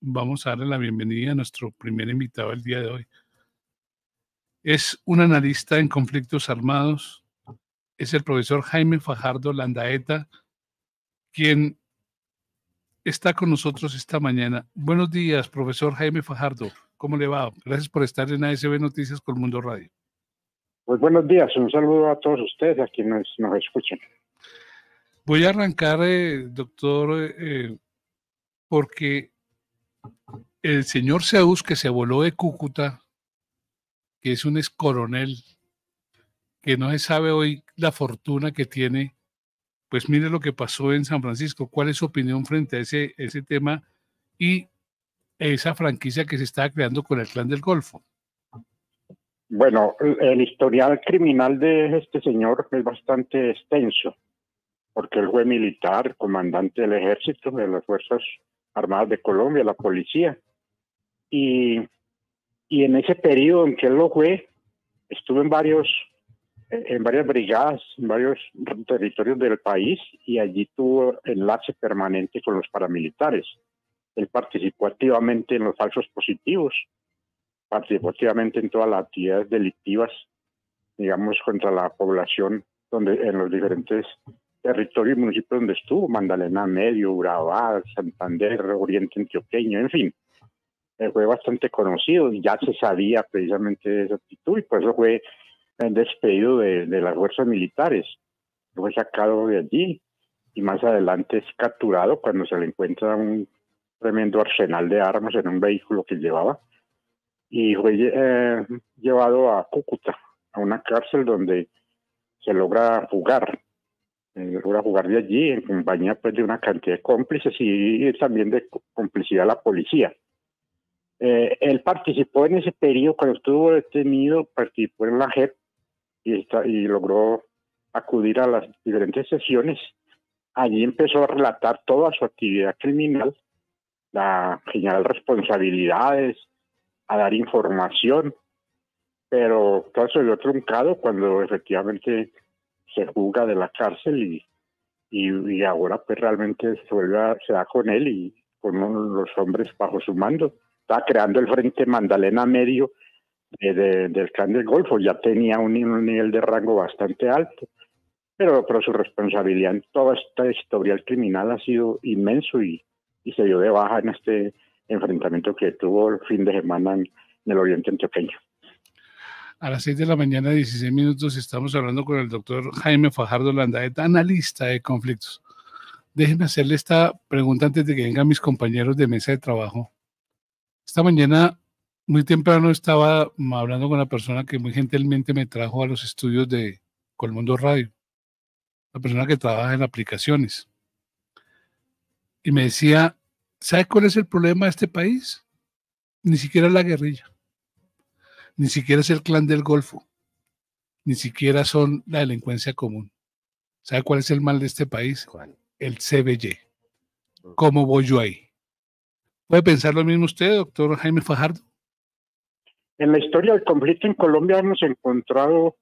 Vamos a darle la bienvenida a nuestro primer invitado el día de hoy. Es un analista en conflictos armados, es el profesor Jaime Fajardo Landaeta, quien está con nosotros esta mañana. Buenos días, profesor Jaime Fajardo, ¿cómo le va? Gracias por estar en ASB Noticias Colmundo Radio. Pues buenos días, un saludo a todos ustedes, a quienes nos escuchan. Voy a arrancar, doctor, porque el señor Zeus, que se voló de Cúcuta, que es un excoronel, que no se sabe hoy la fortuna que tiene, pues mire lo que pasó en San Francisco. ¿Cuál es su opinión frente a ese tema y esa franquicia que se está creando con el Clan del Golfo? Bueno, el historial criminal de este señor es bastante extenso, porque él fue militar, comandante del ejército, de las Fuerzas Armadas de Colombia, la policía. Y en ese periodo en que él lo fue, estuvo en varias brigadas, en varios territorios del país, y allí tuvo enlace permanente con los paramilitares. Él participó activamente en los falsos positivos, participó activamente en todas las actividades delictivas, digamos, contra la población en los diferentes territorios y municipios donde estuvo: Magdalena Medio, Urabá, Santander, Oriente Antioqueño, en fin. Fue bastante conocido y ya se sabía precisamente de esa actitud, y por eso fue despedido de las fuerzas militares. Fue sacado de allí y más adelante es capturado cuando se le encuentra un tremendo arsenal de armas en un vehículo que llevaba, y fue llevado a Cúcuta, a una cárcel donde se logra fugar de allí en compañía, pues, de una cantidad de cómplices y también de complicidad de la policía. Él participó en ese periodo, cuando estuvo detenido, participó en la JEP y logró acudir a las diferentes sesiones. Allí empezó a relatar toda su actividad criminal, a señalar responsabilidades, a dar información, pero todo se vio truncado cuando efectivamente se fuga de la cárcel y ahora pues realmente se da con él y con los hombres bajo su mando. Estaba creando el Frente Magdalena Medio del Clan del Golfo. Ya tenía un nivel de rango bastante alto, pero su responsabilidad en toda esta historial criminal ha sido inmenso y se dio de baja en este enfrentamiento que tuvo el fin de semana en el Oriente Antioqueño. A las 6 de la mañana, 16 minutos, estamos hablando con el doctor Jaime Fajardo Landaeta, analista de conflictos. Déjenme hacerle esta pregunta antes de que vengan mis compañeros de mesa de trabajo. Esta mañana, muy temprano, estaba hablando con una persona que muy gentilmente me trajo a los estudios de Colmundo Radio, una persona que trabaja en aplicaciones. Y me decía, ¿sabe cuál es el problema de este país? Ni siquiera la guerrilla, ni siquiera es el Clan del Golfo, ni siquiera son la delincuencia común. ¿Sabe cuál es el mal de este país? ¿Cuál? El CBY. ¿Cómo voy yo ahí? ¿Puede pensar lo mismo usted, doctor Jaime Fajardo? En la historia del conflicto en Colombia hemos encontrado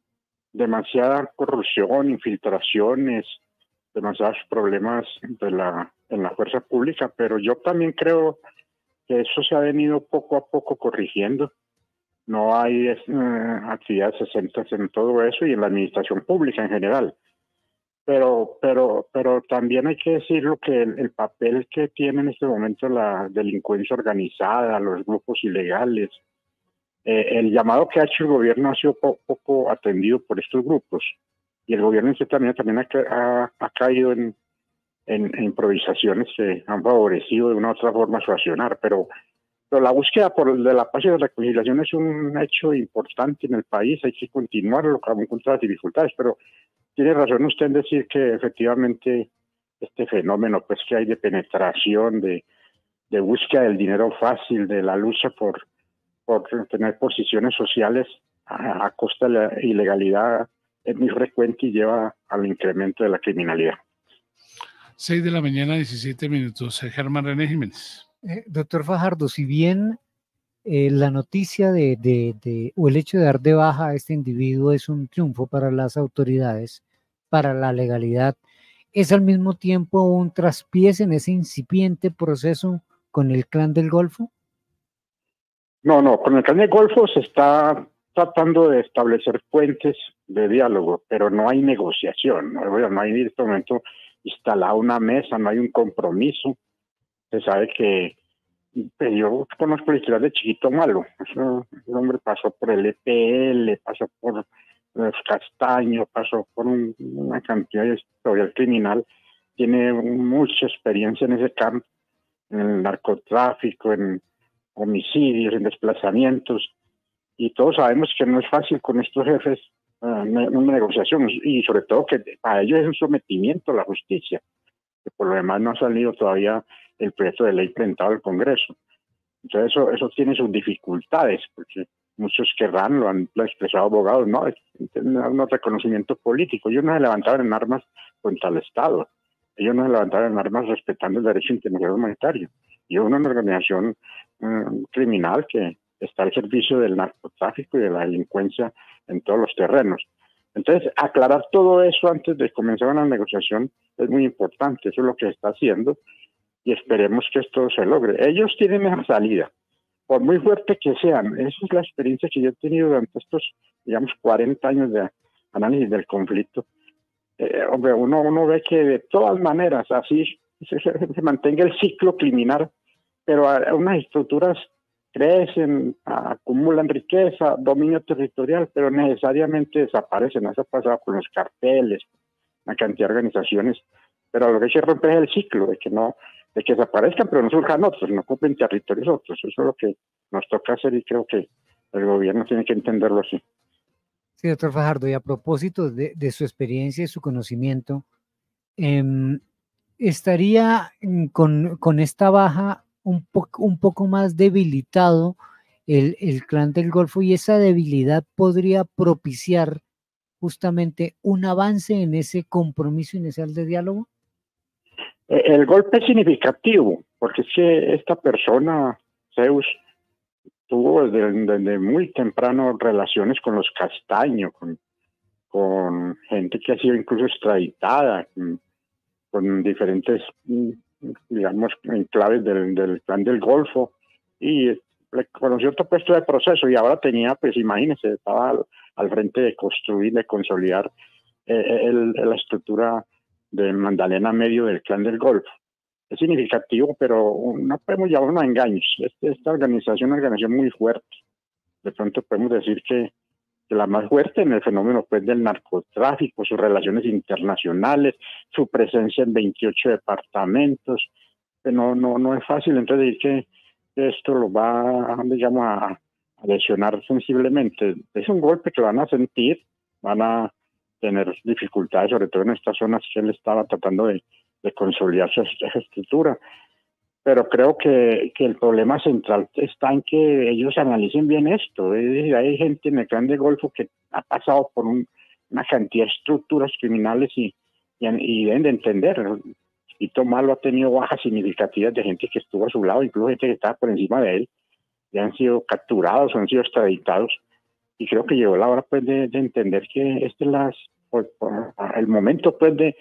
demasiada corrupción, infiltraciones, demasiados problemas en la fuerza pública, pero yo también creo que eso se ha venido poco a poco corrigiendo. No hay actividades exentas en todo eso y en la administración pública en general. Pero también hay que decirlo que el papel que tiene en este momento la delincuencia organizada, los grupos ilegales, el llamado que ha hecho el gobierno ha sido poco atendido por estos grupos, y el gobierno en cierta manera también ha caído en improvisaciones que han favorecido de una u otra forma su accionar, pero la búsqueda de la paz y la reconciliación es un hecho importante en el país. Hay que continuarlo aún con todas las dificultades, pero tiene razón usted en decir que efectivamente este fenómeno pues que hay de penetración, de búsqueda del dinero fácil, de la lucha por tener posiciones sociales a costa de la ilegalidad es muy frecuente y lleva al incremento de la criminalidad. 6 de la mañana, 17 minutos. Germán René Jiménez. Doctor Fajardo, si bien la noticia o el hecho de dar de baja a este individuo es un triunfo para las autoridades, para la legalidad, es al mismo tiempo un traspiés en ese incipiente proceso con el Clan del Golfo? No, con el Clan del Golfo se está tratando de establecer puentes de diálogo, pero no hay negociación, no hay en este momento instalada una mesa, no hay un compromiso. Se sabe que pues, yo conozco la historia de Chiquito Malo. El hombre pasó por el EPL, pasó por los Castaño, pasó por una cantidad de historial criminal. Tiene mucha experiencia en ese campo, en el narcotráfico, en homicidios, en desplazamientos. Y todos sabemos que no es fácil con estos jefes una negociación, y sobre todo que para ellos es un sometimiento a la justicia, que por lo demás no ha salido todavía el proyecto de ley presentado al Congreso. Entonces eso tiene sus dificultades, porque muchos querrán, lo han expresado abogados, no, es un reconocimiento político. Ellos no se levantaron en armas contra el Estado, ellos no se levantaron en armas respetando el derecho internacional humanitario. Y es una organización criminal que está al servicio del narcotráfico y de la delincuencia en todos los terrenos. Entonces, aclarar todo eso antes de comenzar una negociación es muy importante. Eso es lo que se está haciendo y esperemos que esto se logre. Ellos tienen esa salida, por muy fuerte que sean. Esa es la experiencia que yo he tenido durante estos, digamos, 40 años de análisis del conflicto. Hombre, uno ve que de todas maneras así se mantenga el ciclo criminal, pero unas estructuras crecen, acumulan riqueza, dominio territorial, pero necesariamente desaparecen. Eso ha pasado con los carteles, una cantidad de organizaciones, pero lo que hay que romper es el ciclo, de que desaparezcan, pero no surjan otros, no ocupen territorios otros. Eso es lo que nos toca hacer y creo que el gobierno tiene que entenderlo así. Sí, doctor Fajardo, y a propósito de su experiencia y su conocimiento, ¿estaría con esta baja un poco más debilitado el Clan del Golfo, y esa debilidad podría propiciar justamente un avance en ese compromiso inicial de diálogo? El golpe es significativo, porque es que esta persona, Zeus, tuvo desde muy temprano relaciones con los Castaño, con gente que ha sido incluso extraditada, con diferentes, digamos, enclaves del Clan del Golfo, y le conoció otro puesto de proceso, y ahora tenía, pues imagínense, estaba al frente de construir, de consolidar la estructura de Magdalena Medio del Clan del Golfo. Es significativo, pero no podemos llamarlo a engaños. Esta organización es una organización muy fuerte. De pronto podemos decir que la más fuerte en el fenómeno pues, del narcotráfico, sus relaciones internacionales, su presencia en 28 departamentos. No es fácil entonces decir que esto lo va, digamos, a lesionar sensiblemente. Es un golpe que van a sentir, van a tener dificultades, sobre todo en estas zonas que él estaba tratando de consolidar su estructura. Pero creo que el problema central está en que ellos analicen bien esto. Hay gente en el Clan del Golfo que ha pasado por una cantidad de estructuras criminales y deben de entender. Chiquito Malo ha tenido bajas significativas de gente que estuvo a su lado, incluso gente que estaba por encima de él, y han sido capturados o han sido extraditados. Y creo que llegó la hora pues, de entender que este es el momento pues, de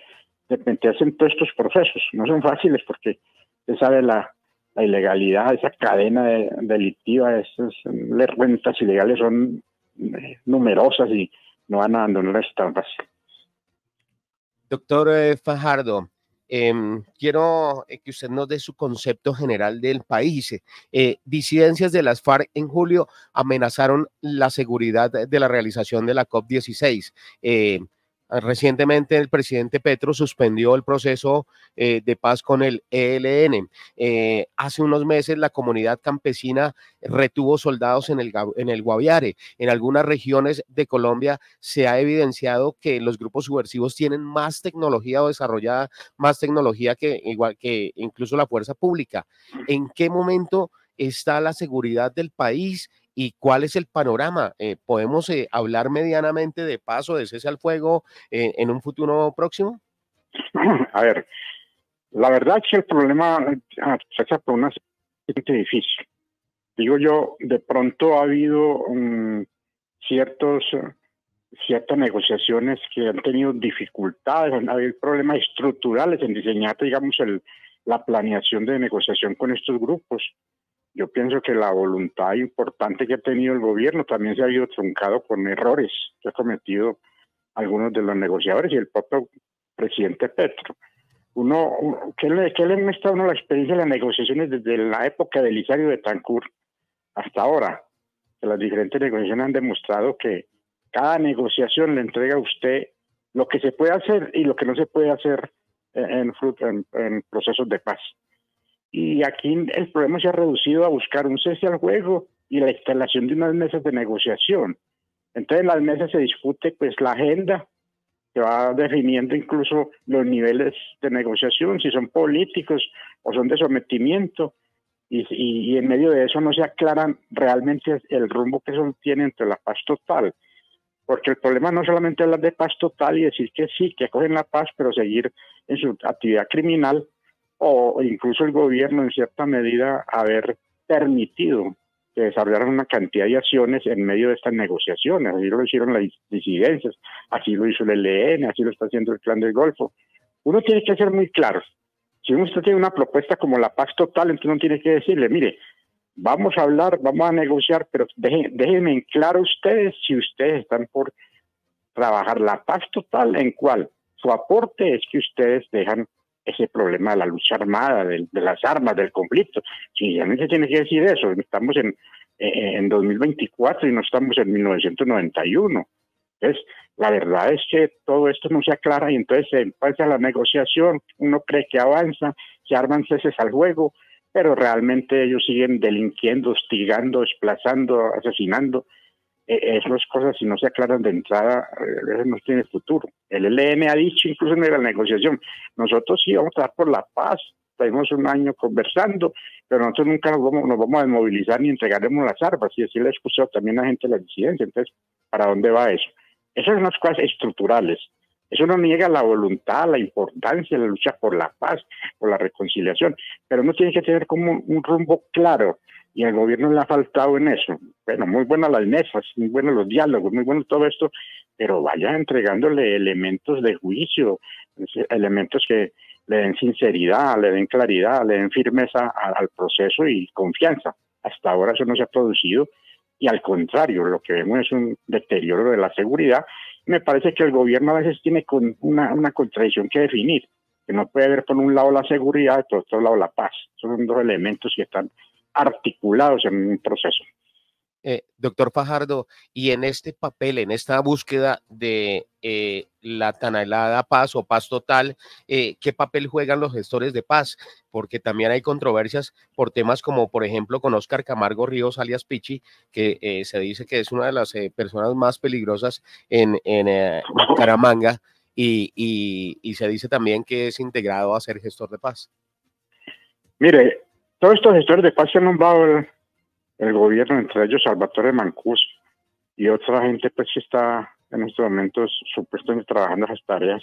meterse en todos estos procesos. No son fáciles porque usted sabe la ilegalidad, esa cadena delictiva, esas rentas ilegales son numerosas y no van a abandonar esta fácil. Doctor Fajardo, quiero que usted nos dé su concepto general del país. Disidencias de las FARC en julio amenazaron la seguridad de la realización de la COP16. Recientemente el presidente Petro suspendió el proceso de paz con el ELN. Hace unos meses la comunidad campesina retuvo soldados en el Guaviare. En algunas regiones de Colombia se ha evidenciado que los grupos subversivos tienen más tecnología o desarrollada más tecnología que incluso la fuerza pública. ¿En qué momento está la seguridad del país y cuál es el panorama? ¿Podemos hablar medianamente de paz o de cese al fuego en un futuro próximo? A ver, la verdad es que el problema se hace por una situación difícil. Digo yo, de pronto ha habido ciertas negociaciones que han tenido dificultades, ha habido problemas estructurales en diseñar, digamos, la planeación de negociación con estos grupos. Yo pienso que la voluntad importante que ha tenido el gobierno también se ha ido truncado con errores que ha cometido algunos de los negociadores y el propio presidente Petro. ¿Qué le muestra a uno la experiencia de las negociaciones desde la época de Elisario Betancur hasta ahora? Que las diferentes negociaciones han demostrado que cada negociación le entrega a usted lo que se puede hacer y lo que no se puede hacer en procesos de paz. Y aquí el problema se ha reducido a buscar un cese al juego y la instalación de unas mesas de negociación. Entonces en las mesas se discute pues la agenda, se va definiendo incluso los niveles de negociación, si son políticos o son de sometimiento, y en medio de eso no se aclaran realmente el rumbo que eso tiene entre la paz total. Porque el problema no solamente es hablar de paz total y decir que sí, que acogen la paz, pero seguir en su actividad criminal, o incluso el gobierno en cierta medida haber permitido que desarrollaran una cantidad de acciones en medio de estas negociaciones. Así lo hicieron las disidencias, así lo hizo el ELN, así lo está haciendo el Clan del Golfo. Uno tiene que ser muy claro. Si usted tiene una propuesta como la paz total, entonces uno tiene que decirle, mire, vamos a hablar, vamos a negociar, pero déjenme en claro ustedes si ustedes están por trabajar la paz total, en cual su aporte es que ustedes dejan ese problema de la lucha armada, de las armas, del conflicto. Si ya no se tiene que decir eso, estamos en 2024 y no estamos en 1991. Entonces, la verdad es que todo esto no se aclara y entonces se empieza la negociación, uno cree que avanza, se arman ceses al juego, pero realmente ellos siguen delinquiendo, hostigando, desplazando, asesinando. Esas cosas, si no se aclaran de entrada, no tiene futuro. El ELN ha dicho, incluso en la negociación, nosotros sí vamos a estar por la paz, tenemos un año conversando, pero nosotros nunca nos vamos a desmovilizar ni entregaremos las armas, y así le he escuchado también a la gente de la disidencia. Entonces, ¿para dónde va eso? Esas son las cosas estructurales. Eso no niega la voluntad, la importancia de la lucha por la paz, por la reconciliación, pero uno tiene que tener como un rumbo claro, y al gobierno le ha faltado en eso. Bueno, muy buenas las mesas, muy buenos los diálogos, muy bueno todo esto, pero vaya entregándole elementos de juicio, elementos que le den sinceridad, le den claridad, le den firmeza al proceso y confianza. Hasta ahora eso no se ha producido, y al contrario, lo que vemos es un deterioro de la seguridad. Me parece que el gobierno a veces tiene una contradicción que definir, que no puede haber por un lado la seguridad y por otro lado la paz. Son dos elementos que están articulados en un proceso. Doctor Fajardo, y en este papel, en esta búsqueda de la tan anhelada paz o paz total, ¿qué papel juegan los gestores de paz? Porque también hay controversias por temas como, por ejemplo, con Óscar Camargo Ríos, alias Pichi, que se dice que es una de las personas más peligrosas en Bucaramanga, y se dice también que es integrado a ser gestor de paz. Mire, todos estos gestores de paz se han nombrado el gobierno, entre ellos Salvatore Mancuso y otra gente pues que está en estos momentos supuestamente trabajando esas tareas,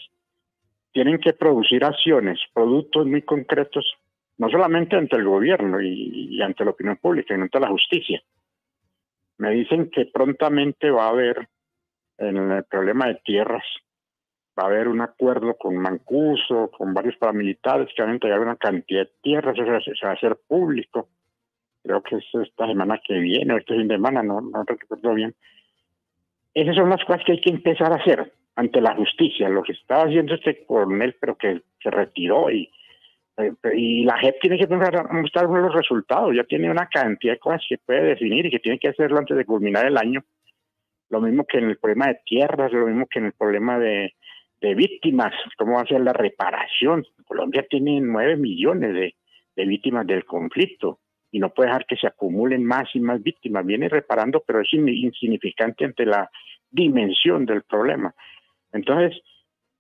tienen que producir acciones, productos muy concretos, no solamente ante el gobierno y ante la opinión pública, sino ante la justicia. Me dicen que prontamente va a haber, en el problema de tierras, va a haber un acuerdo con Mancuso, con varios paramilitares que van a entregar una cantidad de tierras, eso se va a hacer público. Creo que es esta semana que viene, o este fin de semana, no recuerdo bien. Esas son las cosas que hay que empezar a hacer ante la justicia, lo que estaba haciendo este coronel, pero que se retiró, y la JEP tiene que empezar a mostrar los resultados, ya tiene una cantidad de cosas que puede definir y que tiene que hacerlo antes de culminar el año. Lo mismo que en el problema de tierras, lo mismo que en el problema de víctimas, cómo va a ser la reparación. Colombia tiene 9 millones de víctimas del conflicto, y no puede dejar que se acumulen más y más víctimas. Viene reparando, pero es insignificante ante la dimensión del problema. Entonces,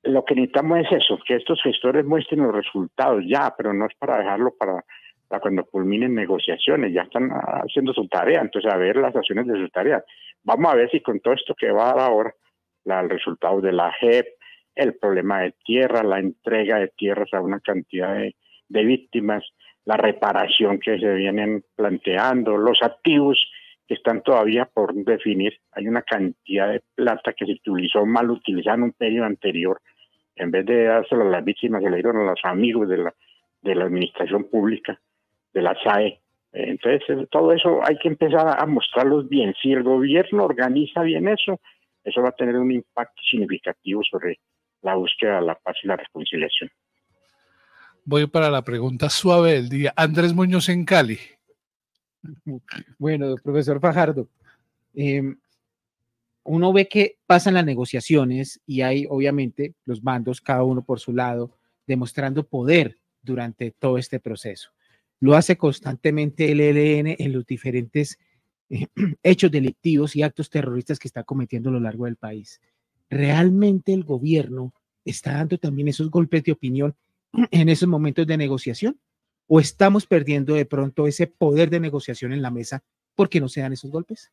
lo que necesitamos es eso, que estos gestores muestren los resultados ya, pero no es para dejarlo para cuando culminen negociaciones. Ya están haciendo su tarea, entonces a ver las acciones de su tarea. Vamos a ver si con todo esto que va a dar ahora, el resultado de la JEP, el problema de tierra, la entrega de tierras a una cantidad de víctimas, la reparación que se vienen planteando, los activos que están todavía por definir. Hay una cantidad de plata que se utilizó mal utilizada en un periodo anterior. En vez de dárselo a las víctimas, se le dieron a los amigos de de la administración pública, de la SAE. Entonces, todo eso hay que empezar a mostrarlos bien. Si el gobierno organiza bien eso, eso va a tener un impacto significativo sobre la búsqueda de la paz y la reconciliación. Voy para la pregunta suave del día. Andrés Muñoz en Cali. Bueno, profesor Fajardo, uno ve que pasan las negociaciones y hay obviamente los bandos, cada uno por su lado, demostrando poder durante todo este proceso. Lo hace constantemente el ELN en los diferentes hechos delictivos y actos terroristas que está cometiendo a lo largo del país. ¿Realmente el gobierno está dando también esos golpes de opinión en esos momentos de negociación? ¿O estamos perdiendo de pronto ese poder de negociación en la mesa porque no se dan esos golpes?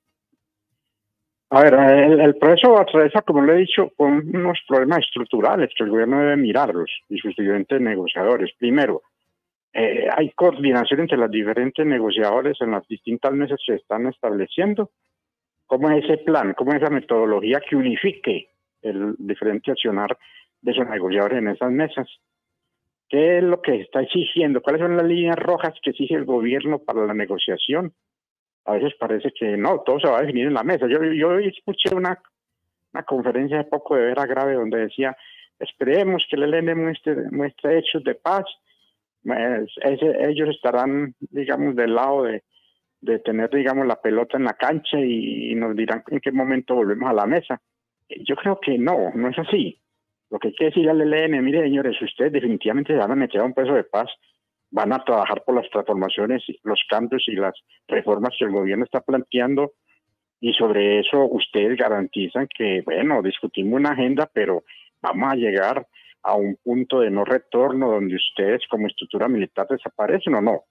A ver, el proceso atraviesa, como le he dicho, con unos problemas estructurales que el gobierno debe mirarlos y sus diferentes negociadores. Primero, hay coordinación entre los diferentes negociadores en las distintas mesas que se están estableciendo. ¿Cómo es ese plan? ¿Cómo es esa metodología que unifique el diferente accionar de esos negociadores en esas mesas? ¿Qué es lo que está exigiendo? ¿Cuáles son las líneas rojas que exige el gobierno para la negociación? A veces parece que no, todo se va a definir en la mesa. Yo escuché una conferencia de poco de Vera Grave donde decía, esperemos que el ELN muestre hechos de paz. Ellos estarán, digamos, del lado de tener, digamos, la pelota en la cancha y nos dirán en qué momento volvemos a la mesa. Yo creo que no es así. Lo que hay que decir al ELN, mire, señores, ustedes definitivamente se van a meter a un proceso de paz, van a trabajar por las transformaciones, los cambios y las reformas que el gobierno está planteando, y sobre eso ustedes garantizan que, bueno, discutimos una agenda, pero vamos a llegar a un punto de no retorno donde ustedes como estructura militar desaparecen o no.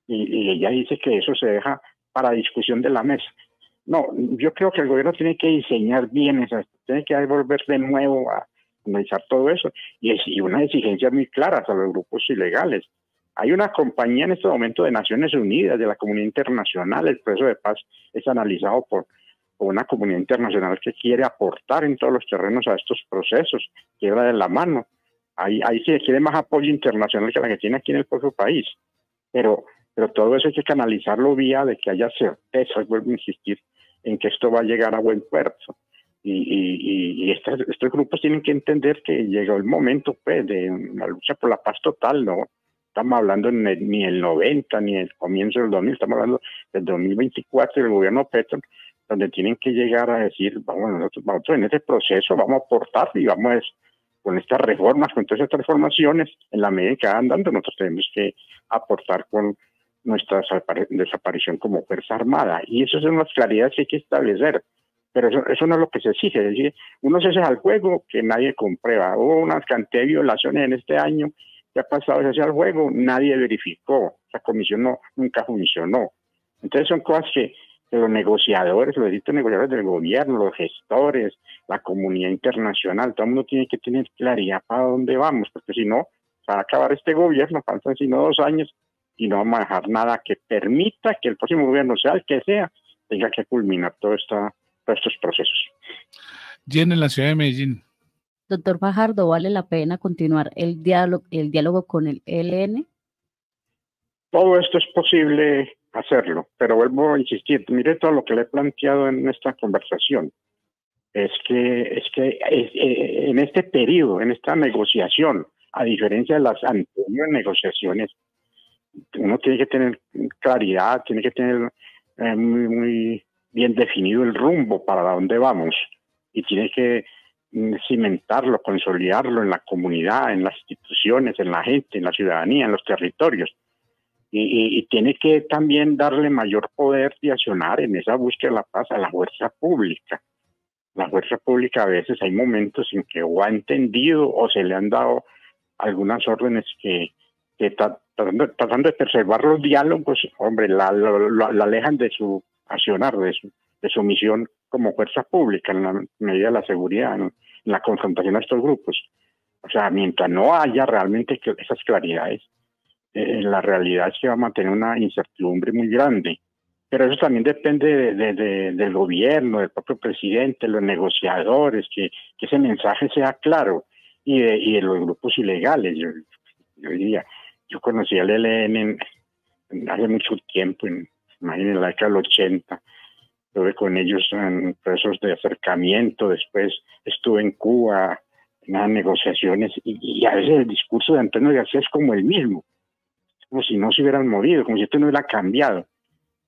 Y ella dice que eso se deja para discusión de la mesa. No, yo creo que el gobierno tiene que diseñar bien eso, tiene que volver de nuevo a analizar todo eso y unas exigencias muy claras a los grupos ilegales. Hay una compañía en este momento de Naciones Unidas, de la comunidad internacional. El proceso de paz es analizado por una comunidad internacional que quiere aportar en todos los terrenos a estos procesos, que va de la mano. Ahí se quiere más apoyo internacional que la que tiene aquí en el propio país. Pero todo eso hay que canalizarlo vía de que haya certeza, vuelvo a insistir, en que esto va a llegar a buen puerto. Y estos grupos tienen que entender que llegó el momento, pues, de la lucha por la paz total. No estamos hablando ni el 90 ni el comienzo del 2000, estamos hablando del 2024 y del gobierno Petro, donde tienen que llegar a decir, nosotros en este proceso vamos a aportar y vamos con estas reformas, con todas estas transformaciones, en la medida en que van dando, nosotros tenemos que aportar con nuestra desaparición como Fuerza Armada. Y esas son las claridades que hay que establecer. Pero eso no es lo que se exige. Es decir, uno se hace al juego que nadie comprueba. Hubo una cantidad de violaciones en este año que ha pasado, se hace al juego, nadie verificó. Esa comisión nunca funcionó. Entonces son cosas que los negociadores, los distintos negociadores del gobierno, los gestores, la comunidad internacional, todo el mundo tiene que tener claridad para dónde vamos, porque si no, se va a acabar este gobierno, faltan sino 2 años y no vamos a dejar nada que permita que el próximo gobierno, sea el que sea, tenga que culminar todos estos procesos. Jen, en la ciudad de Medellín. Doctor Fajardo, ¿vale la pena continuar el diálogo con el ELN? Todo esto es posible hacerlo, pero vuelvo a insistir, mire todo lo que le he planteado en esta conversación. Es que en este periodo, en esta negociación, a diferencia de las anteriores negociaciones, uno tiene que tener claridad, tiene que tener muy bien definido el rumbo para dónde vamos y tiene que cimentarlo, consolidarlo en la comunidad, en las instituciones, en la gente, en la ciudadanía, en los territorios. Y tiene que también darle mayor poder de accionar en esa búsqueda de la paz a la fuerza pública. La fuerza pública a veces hay momentos en que o ha entendido o se le han dado algunas órdenes que tratando de preservar los diálogos, hombre, la alejan de su accionar, de su misión como fuerza pública en la medida de la seguridad, en la confrontación a estos grupos. O sea, mientras no haya realmente esas claridades, la realidad es que va a mantener una incertidumbre muy grande. Pero eso también depende del gobierno, del propio presidente, los negociadores, que ese mensaje sea claro, y de los grupos ilegales. Yo diría, Yo conocí al ELN hace mucho tiempo, imagínense, en la década del 80. Estuve con ellos en procesos de acercamiento, después estuve en Cuba en las negociaciones y a veces el discurso de Antonio García es como el mismo, como si no se hubieran movido, como si esto no hubiera cambiado.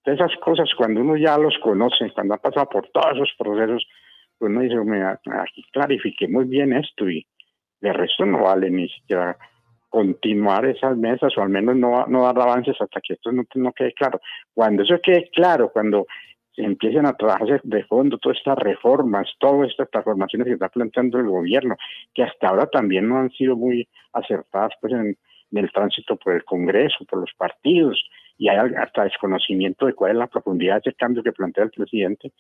Entonces esas cosas, cuando uno ya los conoce, cuando ha pasado por todos esos procesos, pues uno dice, aquí clarifiquemos bien esto y de resto no vale ni siquiera continuar esas mesas o al menos no dar avances hasta que esto no quede claro. Cuando eso quede claro, cuando se empiecen a trabajar de fondo todas estas reformas, todas estas transformaciones que está planteando el gobierno, que hasta ahora también no han sido muy acertadas pues en el tránsito por el Congreso, por los partidos, y hay hasta desconocimiento de cuál es la profundidad de ese cambio que plantea el presidente,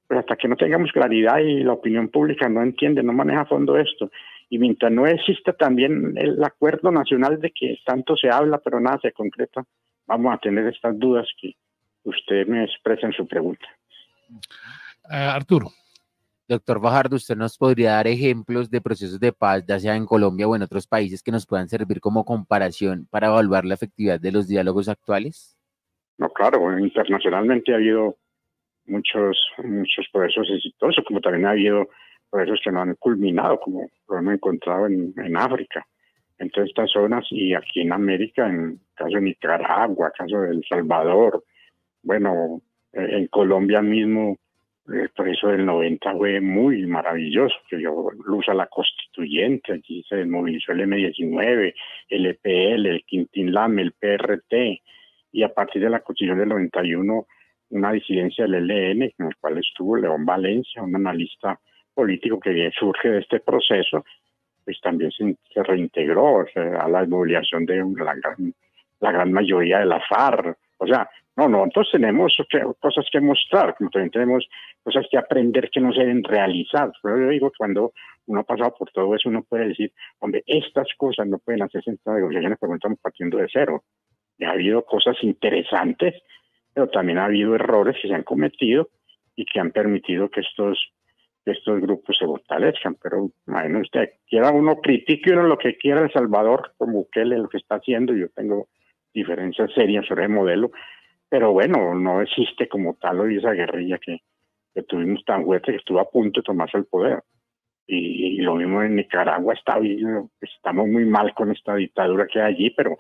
pues hasta que no tengamos claridad y la opinión pública no entiende, no maneja a fondo esto, y mientras no exista también el acuerdo nacional de que tanto se habla pero nada se concreta, vamos a tener estas dudas que usted me expresa en su pregunta. Arturo. Doctor Fajardo, ¿usted nos podría dar ejemplos de procesos de paz, ya sea en Colombia o en otros países, que nos puedan servir como comparación para evaluar la efectividad de los diálogos actuales? No, claro, internacionalmente ha habido muchos procesos exitosos, como también ha habido procesos que no han culminado, como lo hemos encontrado en África, en todas estas zonas, y aquí en América, en el caso de Nicaragua, caso de El Salvador, bueno, en Colombia mismo, el proceso del 90 fue muy maravilloso, que dio luz a la constituyente, allí se desmovilizó el M-19, el EPL, el Quintín Lame, el PRT, y a partir de la constitución del 91, una disidencia del ELN, en el cual estuvo León Valencia, un analista político que surge de este proceso, pues también se reintegró, o sea, a la desmovilización de la gran mayoría de la FARC. O sea, nosotros tenemos cosas que mostrar, como también tenemos cosas que aprender que no se deben realizar. Pero yo digo que cuando uno ha pasado por todo eso, uno puede decir, hombre, estas cosas no pueden hacerse en estas negociaciones porque estamos partiendo de cero. Y ha habido cosas interesantes, pero también ha habido errores que se han cometido y que han permitido que estos grupos se fortalezcan. Pero imagínense usted, quiera uno critique uno lo que quiera El Salvador, como Bukele, lo que está haciendo, yo tengo diferencias serias sobre el modelo, pero bueno, no existe como tal hoy esa guerrilla que tuvimos tan fuerte que estuvo a punto de tomarse el poder. Y lo mismo en Nicaragua, estamos muy mal con esta dictadura que hay allí, pero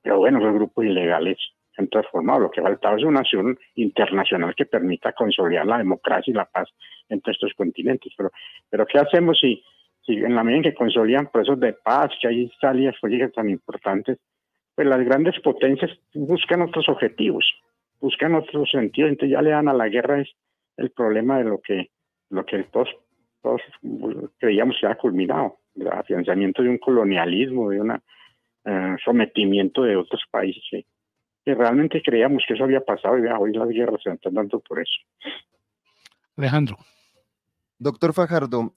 bueno, esos grupos ilegales se han transformado. Lo que faltaba es una acción internacional que permita consolidar la democracia y la paz entre estos continentes. Pero ¿qué hacemos si en la medida en que consolidan procesos de paz, que hay salidas políticas tan importantes, pues las grandes potencias buscan otros objetivos, buscan otros sentidos, entonces ya le dan a la guerra es el problema de lo que todos creíamos que había culminado, el afianzamiento de un colonialismo, de un sometimiento de otros países, que realmente creíamos que eso había pasado y hoy las guerras se están dando por eso. Alejandro. Doctor Fajardo,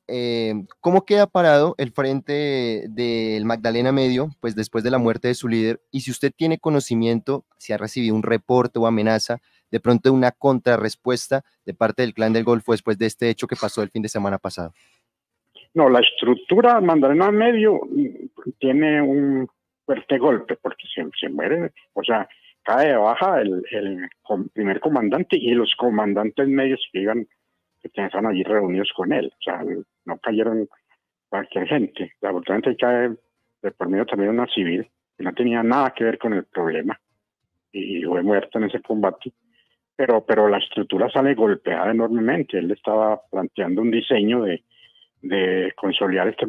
¿cómo queda parado el frente del Magdalena Medio, pues después de la muerte de su líder? Y si usted tiene conocimiento, si ha recibido un reporte o amenaza, de pronto una contrarrespuesta de parte del Clan del Golfo después de este hecho que pasó el fin de semana pasado. No, la estructura Magdalena Medio tiene un fuerte golpe porque se muere, o sea, cae de baja el primer comandante y los comandantes medios que estaban allí reunidos con él. O sea, no cayeron cualquier gente. Afortunadamente cae de por medio también una civil que no tenía nada que ver con el problema y fue muerta en ese combate. Pero la estructura sale golpeada enormemente. Él estaba planteando un diseño de consolidar este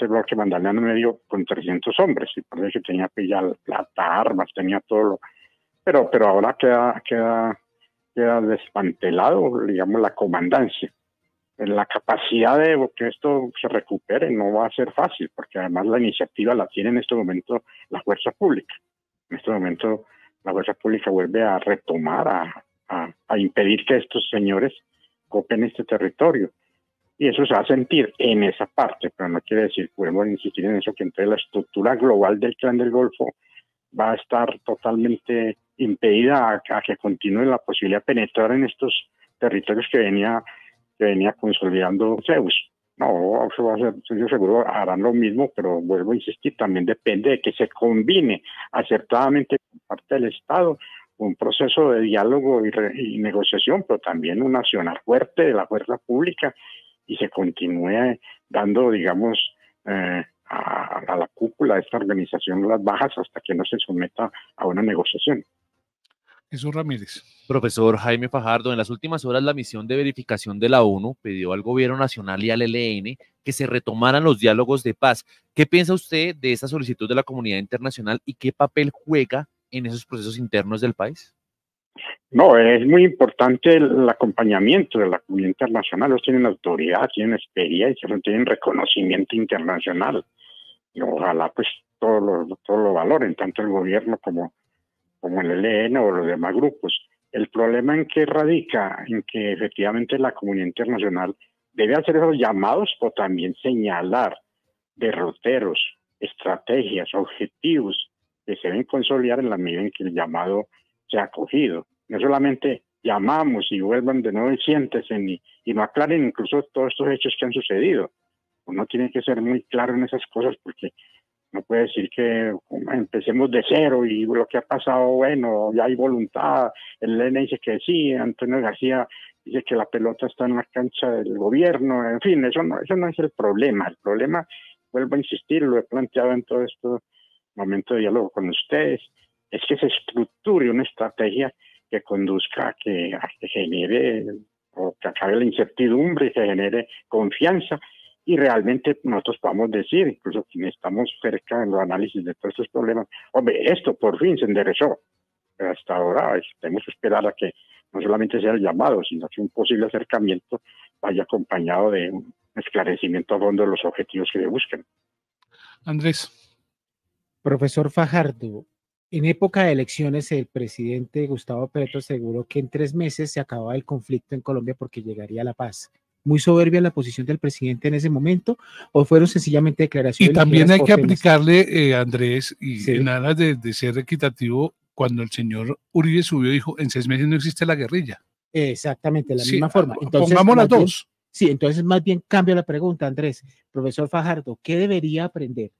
bloque Magdalena Medio con 300 hombres, y parece que tenía ya plata, armas, tenía todo pero ahora queda desmantelado, digamos, la comandancia. La capacidad de que esto se recupere no va a ser fácil, porque además la iniciativa la tiene en este momento la fuerza pública. En este momento la fuerza pública vuelve a retomar, a impedir que estos señores copen este territorio. Y eso se va a sentir en esa parte, pero no quiere decir, podemos insistir en eso, que entonces la estructura global del Clan del Golfo va a estar totalmente impedida a que continúe la posibilidad de penetrar en estos territorios que venía consolidando Zeus. No, eso va a ser, yo seguro harán lo mismo, pero vuelvo a insistir, también depende de que se combine acertadamente por parte del Estado un proceso de diálogo y negociación, pero también un accionar fuerte de la fuerza pública y se continúe dando, digamos, a la cúpula de esta organización las bajas hasta que no se someta a una negociación. Jesús Ramírez. Profesor Jaime Fajardo, en las últimas horas la misión de verificación de la ONU pidió al gobierno nacional y al ELN que se retomaran los diálogos de paz. ¿Qué piensa usted de esta solicitud de la comunidad internacional y qué papel juega en esos procesos internos del país? No, es muy importante el acompañamiento de la comunidad internacional. Ellos tienen autoridad, tienen experiencia, tienen reconocimiento internacional. Y ojalá pues todo lo valoren, tanto el gobierno como el ELN o los demás grupos. El problema en que radica, en que efectivamente la comunidad internacional debe hacer esos llamados o también señalar derroteros, estrategias, objetivos que se deben consolidar en la medida en que el llamado sea acogido. No solamente llamamos y vuelvan de nuevo y siéntese y no aclaren incluso todos estos hechos que han sucedido. Uno tiene que ser muy claro en esas cosas porque no puede decir que empecemos de cero y lo que ha pasado, bueno, ya hay voluntad. El ELN dice que sí, Antonio García dice que la pelota está en la cancha del gobierno. En fin, eso no es el problema. El problema, vuelvo a insistir, lo he planteado en todo este momento de diálogo con ustedes, es que se estructure una estrategia que conduzca a que genere o que acabe la incertidumbre y que genere confianza. Y realmente nosotros podamos decir, incluso quienes estamos cerca en los análisis de todos estos problemas, hombre, esto por fin se enderezó. Pero hasta ahora tenemos que esperar a que no solamente sea el llamado, sino que un posible acercamiento vaya acompañado de un esclarecimiento a fondo de los objetivos que se buscan. Andrés. Profesor Fajardo, en época de elecciones el presidente Gustavo Petro aseguró que en 3 meses se acababa el conflicto en Colombia porque llegaría la paz. ¿Muy soberbia la posición del presidente en ese momento o fueron sencillamente declaraciones? Y también hay que aplicarle, Andrés, y sí, en aras de ser equitativo, cuando el señor Uribe subió, dijo, en 6 meses no existe la guerrilla. Exactamente, de la sí, misma forma. Entonces, pongamos las dos. Sí, entonces más bien cambio la pregunta, Andrés. Profesor Fajardo, ¿qué debería aprender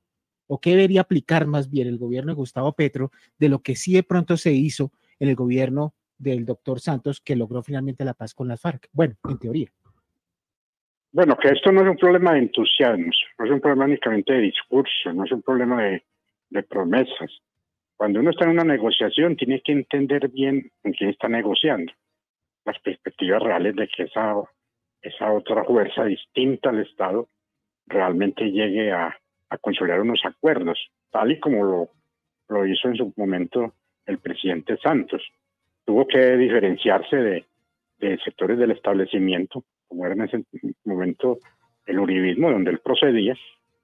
o qué debería aplicar más bien el gobierno de Gustavo Petro de lo que sí de pronto se hizo en el gobierno del doctor Santos, que logró finalmente la paz con las FARC? Bueno, en teoría. Bueno, que esto no es un problema de entusiasmos, no es un problema únicamente de discurso, no es un problema de promesas. Cuando uno está en una negociación, tiene que entender bien con quién está negociando, las perspectivas reales de que esa otra fuerza distinta al Estado realmente llegue a consolidar unos acuerdos, tal y como lo hizo en su momento el presidente Santos. Tuvo que diferenciarse de sectores del establecimiento, como era en ese momento el uribismo, donde él procedía,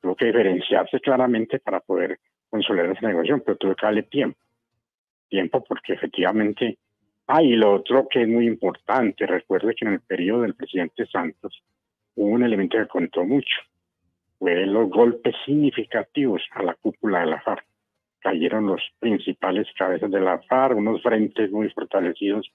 tuvo que diferenciarse claramente para poder consolidar esa negociación, pero tuvo que darle tiempo porque efectivamente, y lo otro que es muy importante, recuerde que en el periodo del presidente Santos hubo un elemento que contó mucho, fue los golpes significativos a la cúpula de la FARC. Cayeron los principales cabezas de la FARC, unos frentes muy fortalecidos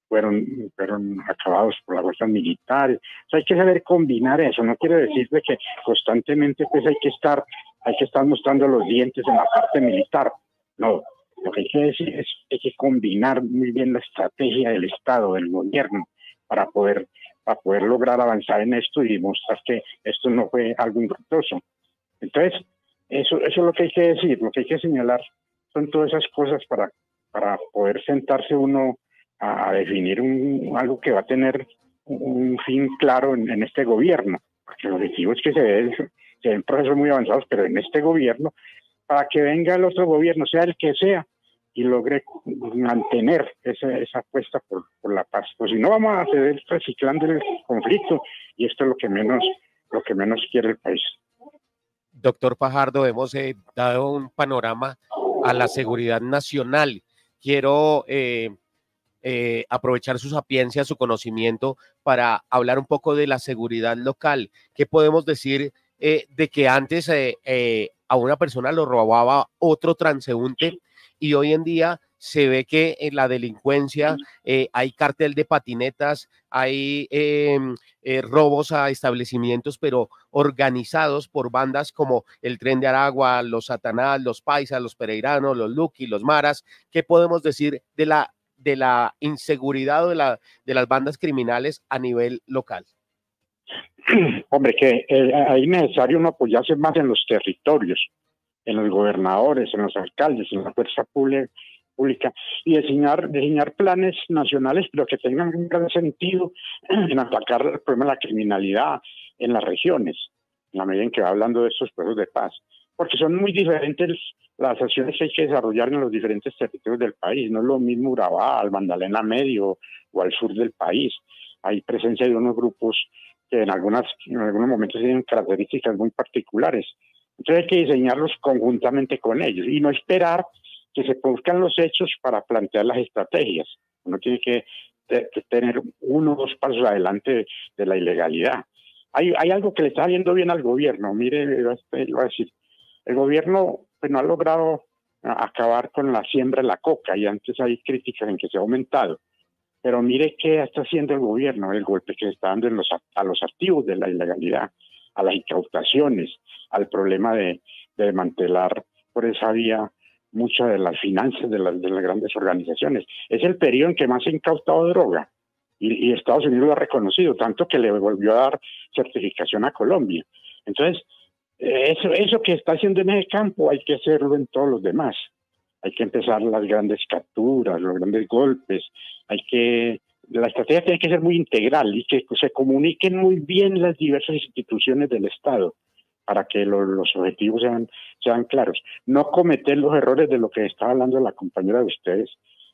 fueron acabados por las fuerzas militares. O sea, hay que saber combinar eso. No quiere decir de que constantemente pues hay que estar mostrando los dientes en la parte militar. No, lo que hay que decir es que hay que combinar muy bien la estrategia del Estado, del gobierno, para poder lograr avanzar en esto y demostrar que esto no fue algo infructuoso. Entonces, eso es lo que hay que decir, lo que hay que señalar son todas esas cosas para poder sentarse uno a definir algo que va a tener un fin claro en este gobierno, porque el objetivo es que se den procesos muy avanzados, pero en este gobierno, para que venga el otro gobierno, sea el que sea, y logre mantener esa apuesta por la paz. Pues si no, vamos a seguir reciclando el conflicto, y esto es lo que menos quiere el país. Doctor Fajardo, hemos dado un panorama a la seguridad nacional. Quiero aprovechar su sapiencia, su conocimiento para hablar un poco de la seguridad local. ¿Qué podemos decir de que antes a una persona lo robaba otro transeúnte y hoy en día se ve que en la delincuencia hay cartel de patinetas, hay robos a establecimientos, pero organizados por bandas como el Tren de Aragua, los Satanás, los Paisas, los Pereiranos, los Lucky, los Maras. ¿Qué podemos decir de la inseguridad o de las bandas criminales a nivel local? Hombre, que ahí es necesario uno apoyarse más en los territorios, en los gobernadores, en los alcaldes, en la fuerza pública, y diseñar planes nacionales, pero que tengan un gran sentido en atacar el problema de la criminalidad en las regiones, en la medida en que va hablando de estos procesos de paz, porque son muy diferentes las acciones que hay que desarrollar en los diferentes territorios del país. No es lo mismo Urabá, al Magdalena Medio o al sur del país. Hay presencia de unos grupos que en algunos momentos tienen características muy particulares. Entonces hay que diseñarlos conjuntamente con ellos y no esperar que se produzcan los hechos para plantear las estrategias. Uno tiene que tener 1 o 2 pasos adelante de la ilegalidad. Hay algo que le está yendo bien al gobierno. Mire, lo voy a decir. El gobierno pues, no ha logrado acabar con la siembra de la coca, y antes hay críticas en que se ha aumentado. Pero mire qué está haciendo el gobierno, el golpe que se está dando a los activos de la ilegalidad, a las incautaciones, al problema de desmantelar por esa vía muchas de las finanzas de las grandes organizaciones. Es el periodo en que más se ha incautado droga, y Estados Unidos lo ha reconocido, tanto que le volvió a dar certificación a Colombia. Entonces, eso que está haciendo en ese campo hay que hacerlo en todos los demás. Hay que empezar las grandes capturas, los grandes golpes. La estrategia tiene que ser muy integral y que se comuniquen muy bien las diversas instituciones del Estado para que los objetivos sean claros. No cometer los errores de lo que estaba hablando la compañera de ustedes,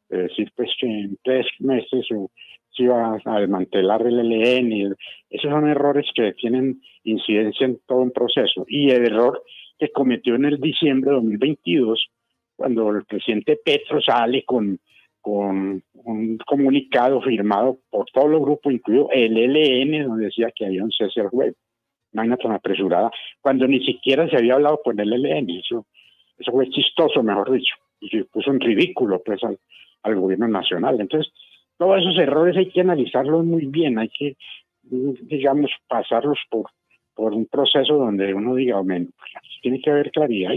decir pues que en 3 meses se iba a desmantelar el ELN. Esos son errores que tienen incidencia en todo un proceso. Y el error que cometió en el diciembre de 2022, cuando el presidente Petro sale con un comunicado firmado por todos los grupos, incluido el ELN, donde decía que había un cese al juego. No hay una tan apresurada, cuando ni siquiera se había hablado con el ELN. Eso fue chistoso, mejor dicho, y se puso en ridículo pues al gobierno nacional. Entonces, todos esos errores hay que analizarlos muy bien, hay que, digamos, pasarlos por un proceso donde uno diga, tiene que haber claridad,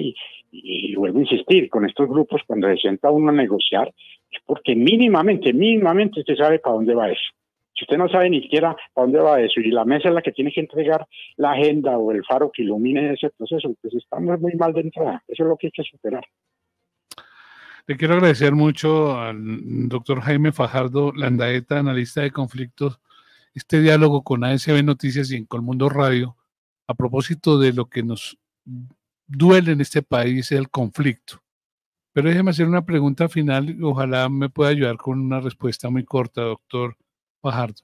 y vuelvo a insistir, con estos grupos cuando se sienta uno a negociar, es porque mínimamente usted sabe para dónde va eso. Si usted no sabe ni siquiera para dónde va eso, y la mesa es la que tiene que entregar la agenda o el faro que ilumine ese proceso, pues estamos muy mal de entrada. Eso es lo que hay que superar. Le quiero agradecer mucho al doctor Jaime Fajardo Landaeta, analista de conflictos, este diálogo con ASB Noticias y en Colmundo Radio, a propósito de lo que nos duele en este país, el conflicto. Pero déjeme hacer una pregunta final y ojalá me pueda ayudar con una respuesta muy corta, doctor Fajardo.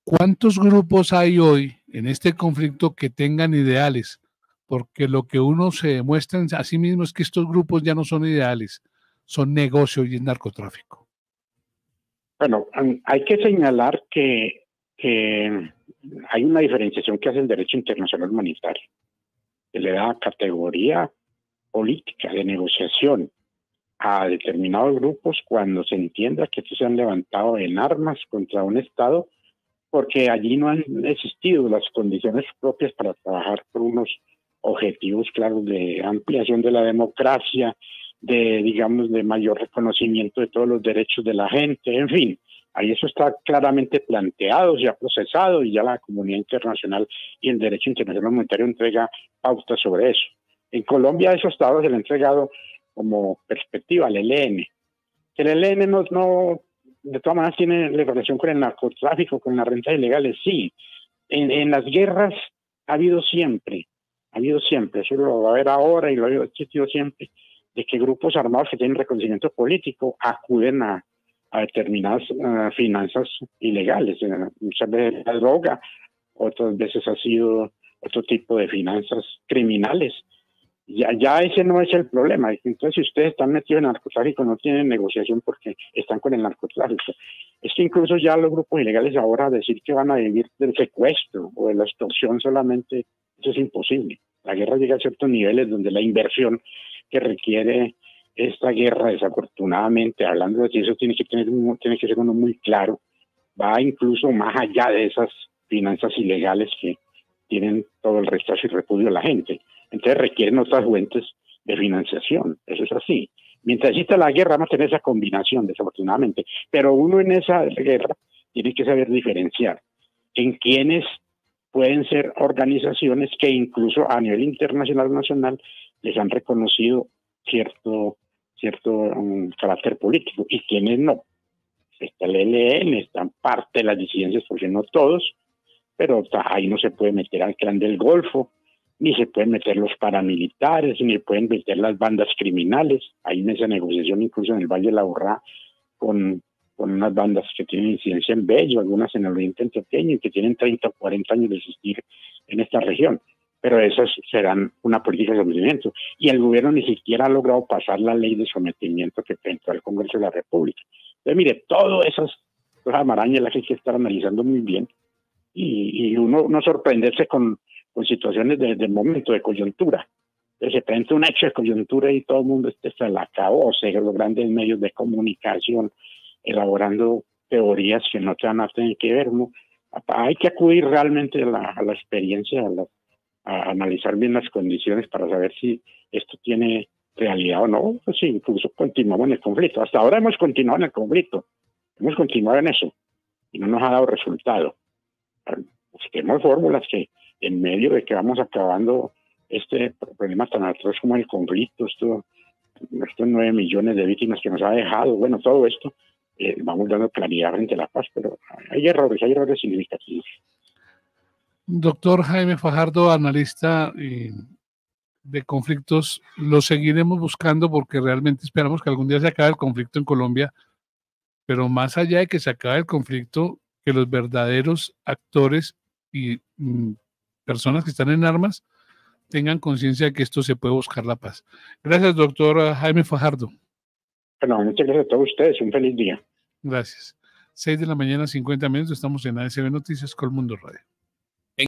¿Cuántos grupos hay hoy en este conflicto que tengan ideales? Porque lo que uno se demuestra a sí mismo es que estos grupos ya no son ideales, son negocio y es narcotráfico. Bueno, hay que señalar que hay una diferenciación que hace el derecho internacional humanitario, que le da categoría política de negociación a determinados grupos cuando se entienda que estos se han levantado en armas contra un Estado, porque allí no han existido las condiciones propias para trabajar por unos objetivos claros de ampliación de la democracia, de mayor reconocimiento de todos los derechos de la gente, en fin. Ahí eso está claramente planteado, se ha procesado, y ya la comunidad internacional y el derecho internacional humanitario entrega pautas sobre eso. En Colombia eso hasta ahora se le ha entregado como perspectiva al ELN. El ELN no de todas maneras tiene relación con el narcotráfico, con las rentas ilegales, sí. En las guerras ha habido siempre, eso lo va a haber ahora y lo ha existido siempre, de que grupos armados que tienen reconocimiento político acuden a determinadas finanzas ilegales, muchas veces la droga, otras veces ha sido otro tipo de finanzas criminales. Ya ese no es el problema. Entonces, si ustedes están metidos en narcotráfico, no tienen negociación porque están con el narcotráfico. Es que incluso ya los grupos ilegales ahora decir que van a vivir del secuestro o de la extorsión solamente, eso es imposible. La guerra llega a ciertos niveles donde la inversión que requiere esta guerra, desafortunadamente, hablando de eso, tiene que ser uno muy claro, va incluso más allá de esas finanzas ilegales que tienen todo el rechazo y repudio de la gente. Entonces requieren otras fuentes de financiación, eso es así. Mientras exista la guerra, vamos a tener esa combinación, desafortunadamente, pero uno en esa guerra tiene que saber diferenciar en quiénes pueden ser organizaciones que incluso a nivel internacional o nacional les han reconocido cierto carácter político y quienes no. Está el ELN, están parte de las disidencias, porque no todos, pero ahí no se puede meter al Clan del Golfo, ni se pueden meter los paramilitares, ni pueden meter las bandas criminales. Hay esa negociación incluso en el Valle de la Borrá con unas bandas que tienen incidencia en Bello, algunas en el Oriente Antioqueño y que tienen 30 o 40 años de existir en esta región. Pero esas serán una política de sometimiento. Y el gobierno ni siquiera ha logrado pasar la ley de sometimiento que presentó al Congreso de la República. Entonces, mire, todas esas marañas las que hay que estar analizando muy bien y uno no sorprenderse con situaciones de momento, de coyuntura. Entonces, se presenta un hecho de coyuntura y todo el mundo se la acabó, o sea, los grandes medios de comunicación elaborando teorías que no van a tener que ver, ¿no? Hay que acudir realmente a la experiencia, a analizar bien las condiciones para saber si esto tiene realidad o no. Pues sí, incluso continuamos en el conflicto. Hasta ahora hemos continuado en el conflicto, hemos continuado en eso y no nos ha dado resultado. Busquemos fórmulas que en medio de que vamos acabando este problema tan atroz como el conflicto, estos 9 millones de víctimas que nos ha dejado, bueno, todo esto, vamos dando claridad frente a la paz, pero hay errores significativos. Doctor Jaime Fajardo, analista de conflictos, lo seguiremos buscando porque realmente esperamos que algún día se acabe el conflicto en Colombia, pero más allá de que se acabe el conflicto, que los verdaderos actores y personas que están en armas tengan conciencia de que esto se puede buscar la paz. Gracias, doctor Jaime Fajardo. Bueno, muchas gracias a todos ustedes. Un feliz día. Gracias. 6 de la mañana, 50 minutos. Estamos en ASB Noticias, Colmundo Radio.